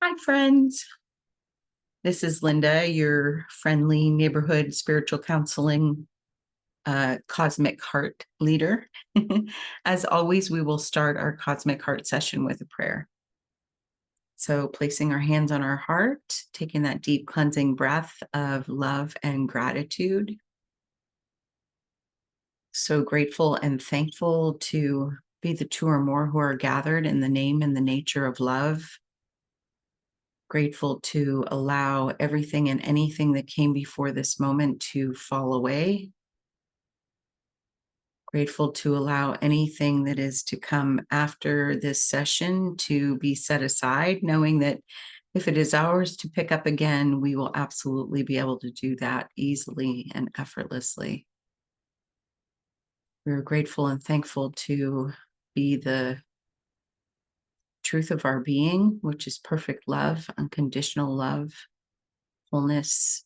Hi, friends. This is Linda, your friendly neighborhood spiritual counseling cosmic heart leader. As always, we will start our cosmic heart session with a prayer. So, placing our hands on our heart, taking that deep cleansing breath of love and gratitude. So grateful and thankful to be the two or more who are gathered in the name and the nature of love. Grateful to allow everything and anything that came before this moment to fall away. Grateful to allow anything that is to come after this session to be set aside, knowing that if it is ours to pick up again, we will absolutely be able to do that easily and effortlessly. We're grateful and thankful to be the truth of our being, which is perfect love, unconditional love, wholeness,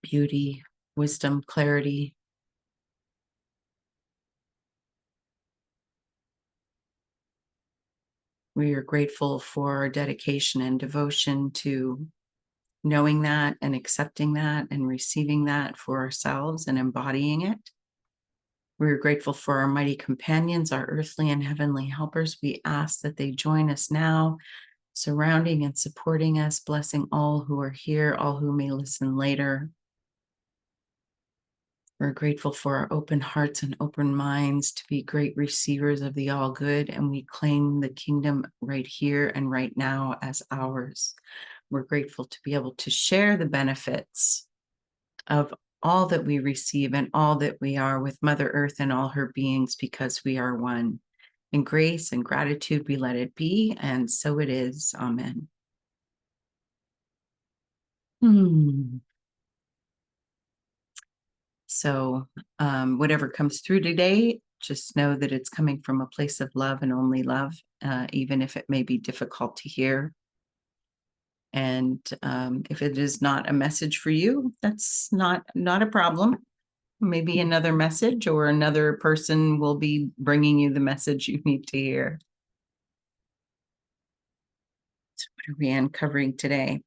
beauty, wisdom, clarity. We are grateful for our dedication and devotion to knowing that and accepting that and receiving that for ourselves and embodying it. We're grateful for our mighty companions, our earthly and heavenly helpers. We ask that they join us now, surrounding and supporting us, blessing all who are here, all who may listen later. We're grateful for our open hearts and open minds to be great receivers of the all good, and we claim the kingdom right here and right now as ours. We're grateful to be able to share the benefits of all that we receive and all that we are with Mother Earth and all her beings, because we are one. In grace and gratitude, we let it be, and so it is. Amen. So whatever comes through today, just know that it's coming from a place of love and only love, even if it may be difficult to hear. And if it is not a message for you, that's not a problem. Maybe another message or another person will be bringing you the message you need to hear. So what are we uncovering today?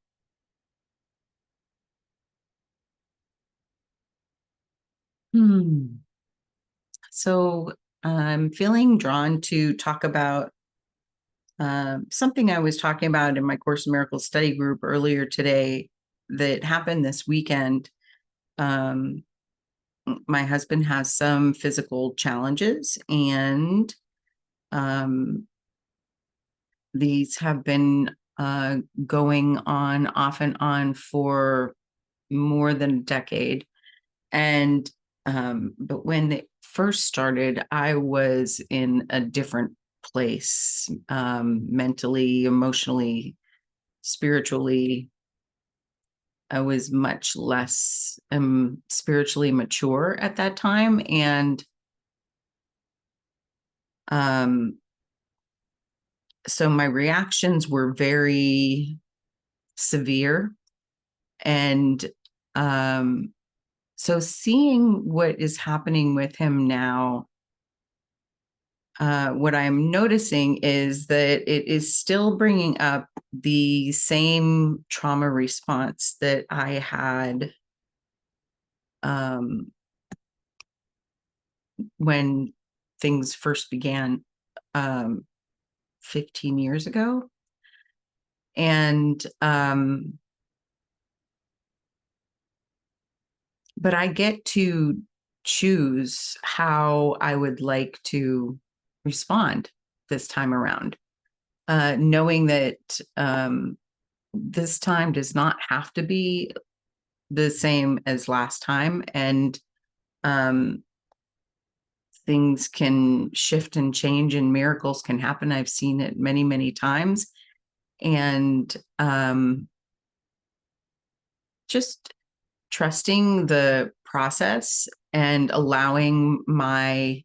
So I'm feeling drawn to talk about something I was talking about in my Course in Miracles study group earlier today that happened this weekend. My husband has some physical challenges, and these have been going on off and on for more than a decade. And but when it first started, I was in a different place, mentally, emotionally, spiritually. I was much less spiritually mature at that time, and so my reactions were very severe. And so seeing what is happening with him now, what I'm noticing is that it is still bringing up the same trauma response that I had when things first began 15 years ago. And but I get to choose how I would like to respond this time around, knowing that this time does not have to be the same as last time, and things can shift and change, and miracles can happen. I've seen it many, many times, and just trusting the process and allowing my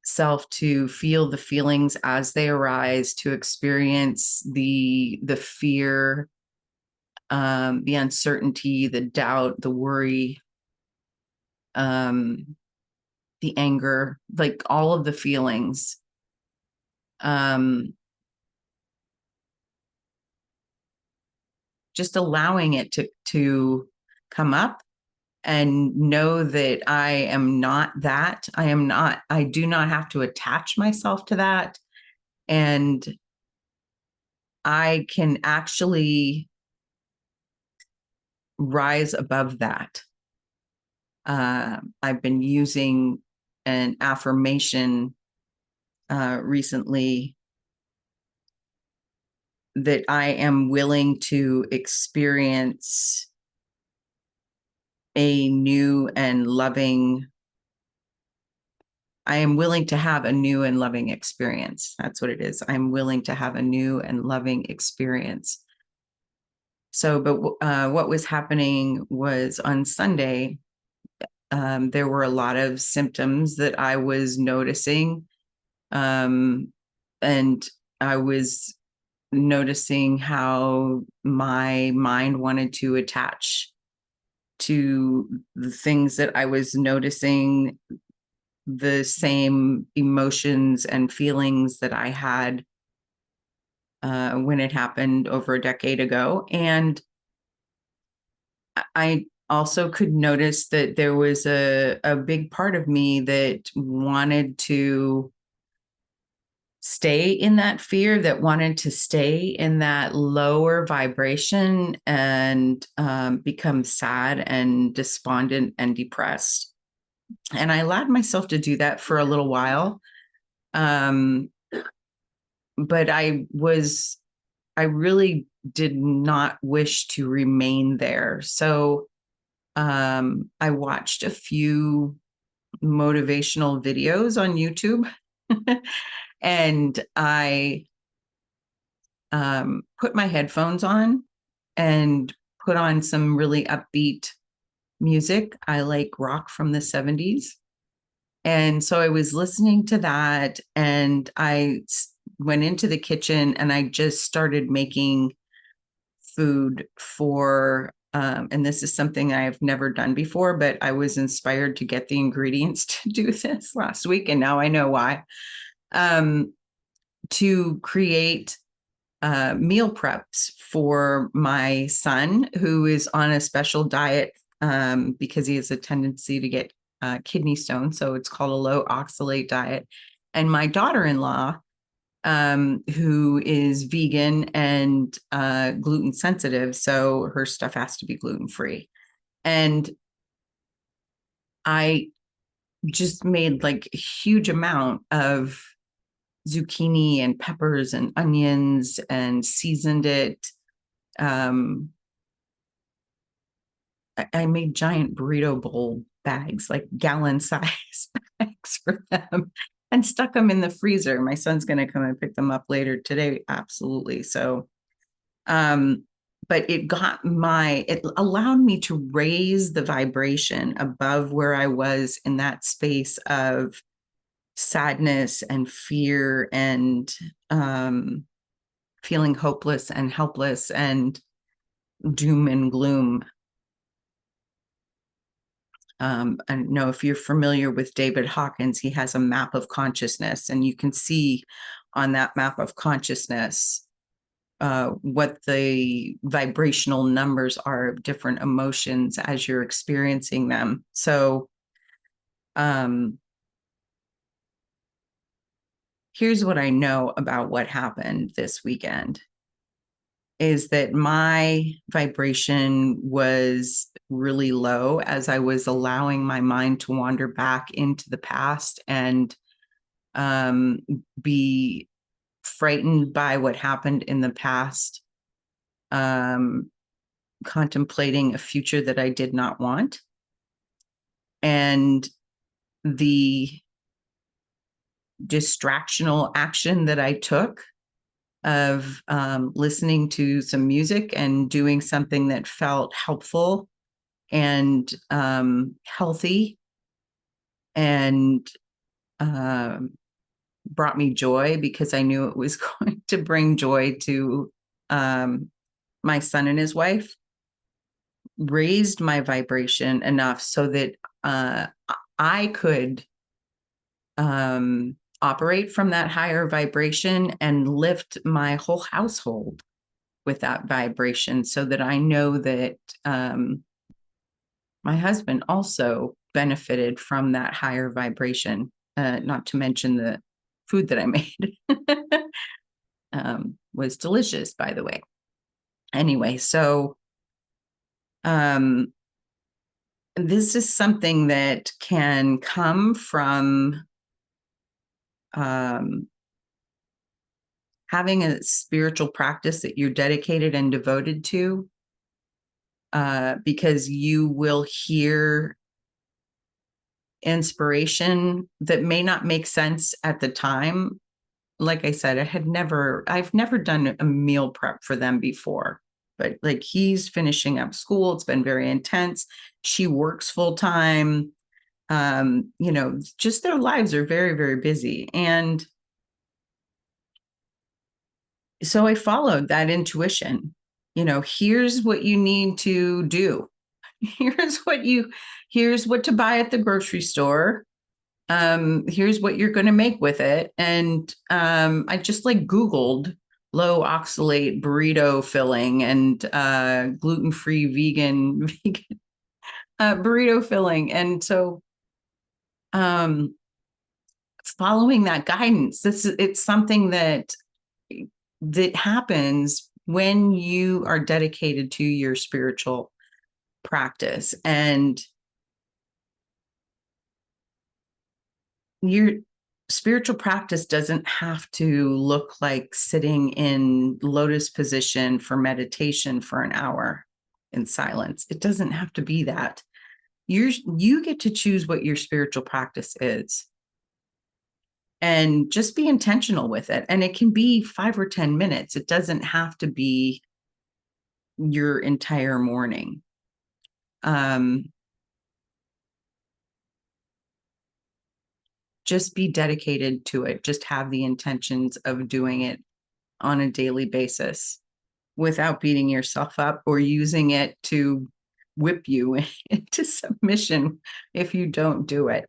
self to feel the feelings as they arise, to experience the fear, the uncertainty, the doubt, the worry, the anger, like all of the feelings, just allowing it to come up and know that I am not that. I do not have to attach myself to that. And I can actually rise above that. I've been using an affirmation recently that I am willing to experience a new and loving, I am willing to have a new and loving experience. That's what it is. I'm willing to have a new and loving experience. So, but what was happening was on Sunday, there were a lot of symptoms that I was noticing. And I was noticing how my mind wanted to attach to the things that I was noticing, the same emotions and feelings that I had when it happened over a decade ago. And I also could notice that there was a big part of me that wanted to stay in that fear, that wanted to stay in that lower vibration and become sad and despondent and depressed. And I allowed myself to do that for a little while. But I really did not wish to remain there. So I watched a few motivational videos on YouTube and I put my headphones on and put on some really upbeat music. I like rock from the 70s. And so I was listening to that and I went into the kitchen and I just started making food for, and this is something I've never done before, but I was inspired to get the ingredients to do this last week. And now I know why. To create meal preps for my son, who is on a special diet because he has a tendency to get kidney stones. So it's called a low oxalate diet. And my daughter-in-law, who is vegan and gluten sensitive, so her stuff has to be gluten-free. And I just made like a huge amount of zucchini and peppers and onions and seasoned it. I made giant burrito bowl bags, like gallon size bags for them, and stuck them in the freezer. My son's going to come and pick them up later today. Absolutely. So, but it allowed me to raise the vibration above where I was in that space of sadness and fear and feeling hopeless and helpless and doom and gloom. I don't know if you're familiar with David Hawkins. He has a map of consciousness, and you can see on that map of consciousness what the vibrational numbers are of different emotions as you're experiencing them. So here's what I know about what happened this weekend is that my vibration was really low as I was allowing my mind to wander back into the past and be frightened by what happened in the past, contemplating a future that I did not want. And the distractional action that I took of listening to some music and doing something that felt helpful and healthy and brought me joy because I knew it was going to bring joy to my son and his wife, raised my vibration enough so that I could operate from that higher vibration and lift my whole household. with that vibration, so that I know that my husband also benefited from that higher vibration, not to mention the food that I made was delicious, by the way. Anyway, so this is something that can come from having a spiritual practice that you're dedicated and devoted to, because you will hear inspiration that may not make sense at the time. Like I said, I've never done a meal prep for them before, but like, he's finishing up school. It's been very intense. She works full time. Just their lives are very, very busy. And so I followed that intuition. Here's what you need to do. Here's what to buy at the grocery store. Here's what you're going to make with it. And I just like Googled low oxalate burrito filling and gluten-free vegan burrito filling. And so following that guidance, it's something that happens when you are dedicated to your spiritual practice. And your spiritual practice doesn't have to look like sitting in lotus position for meditation for an hour in silence. It doesn't have to be that. You get to choose what your spiritual practice is, and just be intentional with it. And it can be 5 or 10 minutes. It doesn't have to be your entire morning. Just be dedicated to it. Just have the intentions of doing it on a daily basis without beating yourself up or using it to whip you into submission if you don't do it.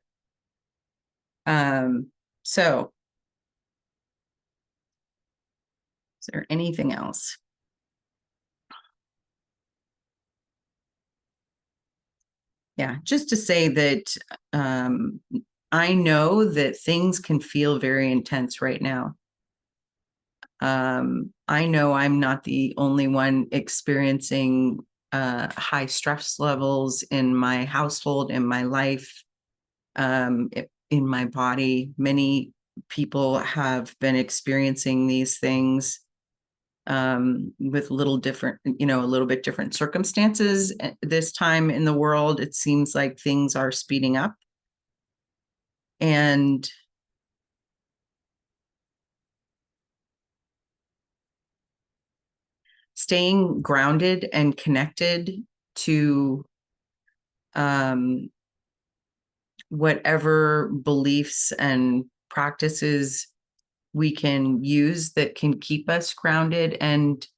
So is there anything else? Yeah, just to say that I know that things can feel very intense right now. I know I'm not the only one experiencing high stress levels in my household, in my life, in my body. Many people have been experiencing these things with a little bit different circumstances. This time in the world, it seems like things are speeding up. And staying grounded and connected to whatever beliefs and practices we can use that can keep us grounded and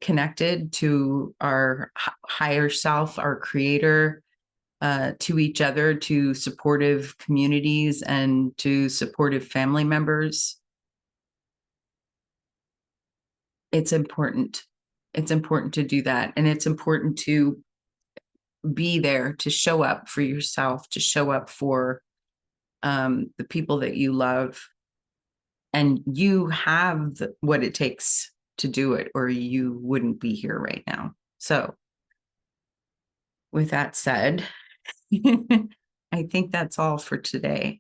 connected to our higher self, our creator, to each other, to supportive communities, and to supportive family members. It's important. It's important to do that. And it's important to be there, to show up for yourself, to show up for the people that you love. And you have what it takes to do it, or you wouldn't be here right now. So with that said, I think that's all for today.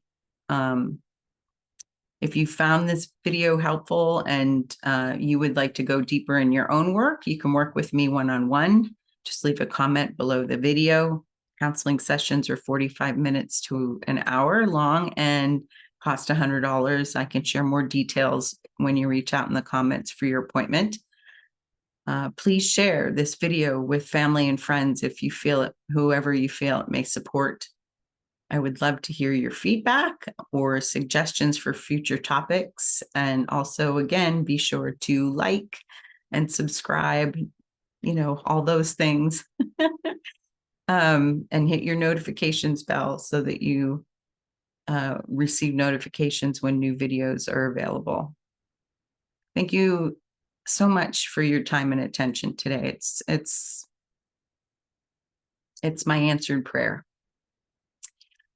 If you found this video helpful and you would like to go deeper in your own work, you can work with me one-on-one. Just leave a comment below the video. Counseling sessions are 45 minutes to an hour long and cost $100. I can share more details when you reach out in the comments for your appointment. Please share this video with family and friends if you feel it, whoever you feel it may support. I would love to hear your feedback or suggestions for future topics. And also, again, be sure to like and subscribe, all those things. And hit your notifications bell so that you receive notifications when new videos are available. Thank you so much for your time and attention today. It's my answered prayer.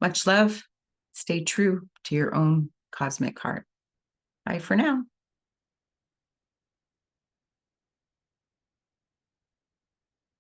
Much love. Stay true to your own cosmic heart. Bye for now.